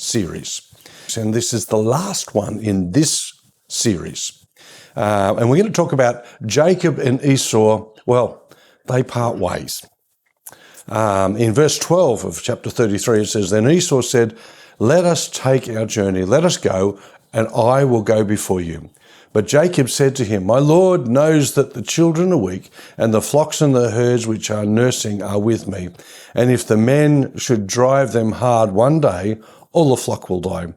series. And this is the last one in this series. And we're going to talk about Jacob and Esau. Well, they part ways. In verse 12 of chapter 33, it says, "Then Esau said, 'Let us take our journey, let us go, and I will go before you.' But Jacob said to him, 'My Lord knows that the children are weak, and the flocks and the herds which are nursing are with me. And if the men should drive them hard one day, all the flock will die.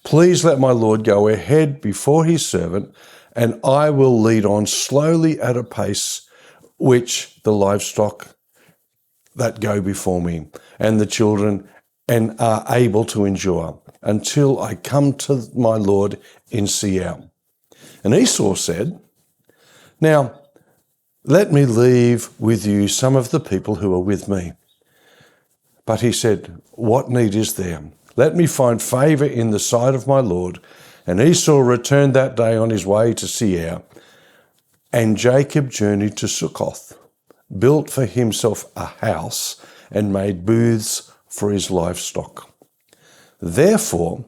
Please let my Lord go ahead before his servant, and I will lead on slowly at a pace which the livestock that go before me, and the children and are able to endure, until I come to my Lord in Seir.' And Esau said, 'Now, let me leave with you some of the people who are with me.' But he said, 'What need is there? Let me find favor in the sight of my Lord.' And Esau returned that day on his way to Seir, and Jacob journeyed to Succoth, built for himself a house, and made booths for his livestock. Therefore,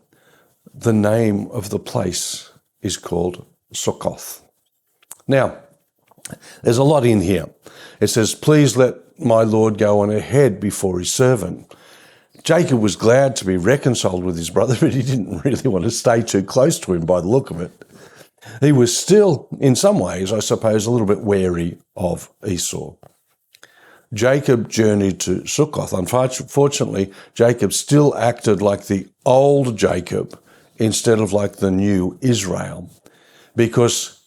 the name of the place is called Succoth." Now, there's a lot in here. It says, "Please let my Lord go on ahead before his servant." Jacob was glad to be reconciled with his brother, but he didn't really want to stay too close to him by the look of it. He was still, in some ways, I suppose, a little bit wary of Esau. Jacob journeyed to Succoth. Unfortunately, Jacob still acted like the old Jacob instead of like the new Israel, because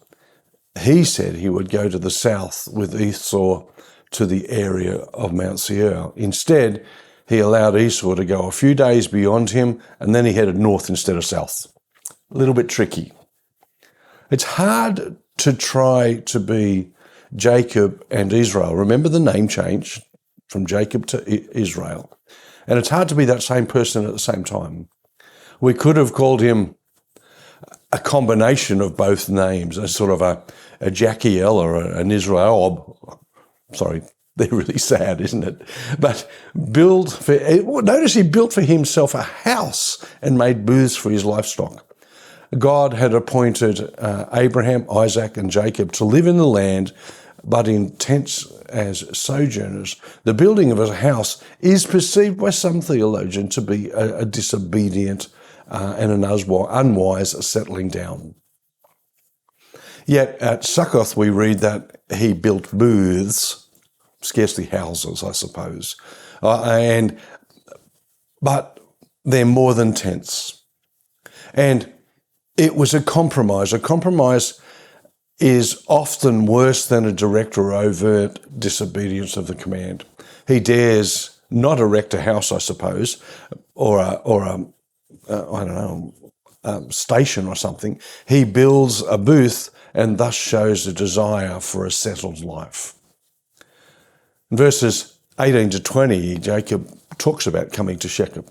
he said he would go to the south with Esau to the area of Mount Seir. Instead, he allowed Esau to go a few days beyond him, and then he headed north instead of south. A little bit tricky. It's hard to try to be Jacob and Israel. Remember the name change from Jacob to Israel. And it's hard to be that same person at the same time. We could have called him a combination of both names, a sort of a Jakiel or an Israel. Sorry, they're really sad, isn't it? But notice he built for himself a house and made booths for his livestock. God had appointed Abraham, Isaac, and Jacob to live in the land, but in tents as sojourners. The building of a house is perceived by some theologians to be a disobedient and an unwise settling down. Yet at Succoth we read that he built booths, scarcely houses, I suppose, but they're more than tents. And it was a compromise. A compromise is often worse than a direct or overt disobedience of the command. He dares not erect a house, I suppose, or a station or something. He builds a booth and thus shows a desire for a settled life. In verses 18 to 20, Jacob talks about coming to Shechem.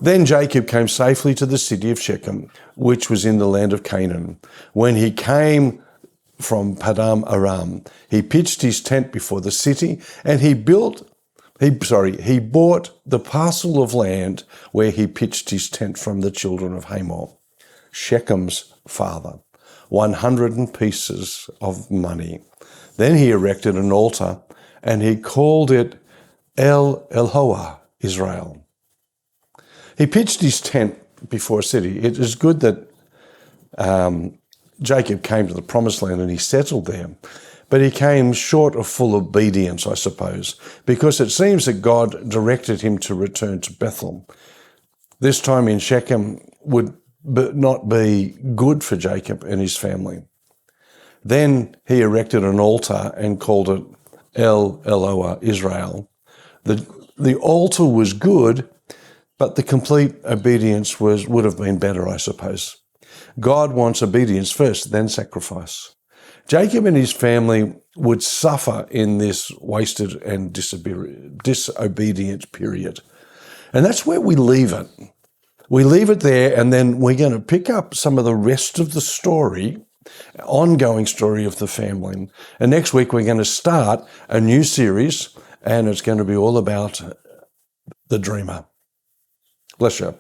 Then Jacob came safely to the city of Shechem, which was in the land of Canaan. When he came from Padam Aram, he pitched his tent before the city, and he bought the parcel of land where he pitched his tent from the children of Hamor, Shechem's father, 100 pieces of money. Then he erected an altar, and he called it El Eloah Israel. He pitched his tent before a city. It is good that Jacob came to the promised land and he settled there, but he came short of full obedience, I suppose, because it seems that God directed him to return to Bethel. This time in Shechem would not be good for Jacob and his family. Then he erected an altar and called it El Eloah Israel. The altar was good, but the complete obedience would have been better, I suppose. God wants obedience first, then sacrifice. Jacob and his family would suffer in this wasted and disobedient period. And that's where we leave it. We leave it there, and then we're going to pick up some of the rest of the story, ongoing story of the family. And next week we're going to start a new series, and it's going to be all about the dreamer. Bless you.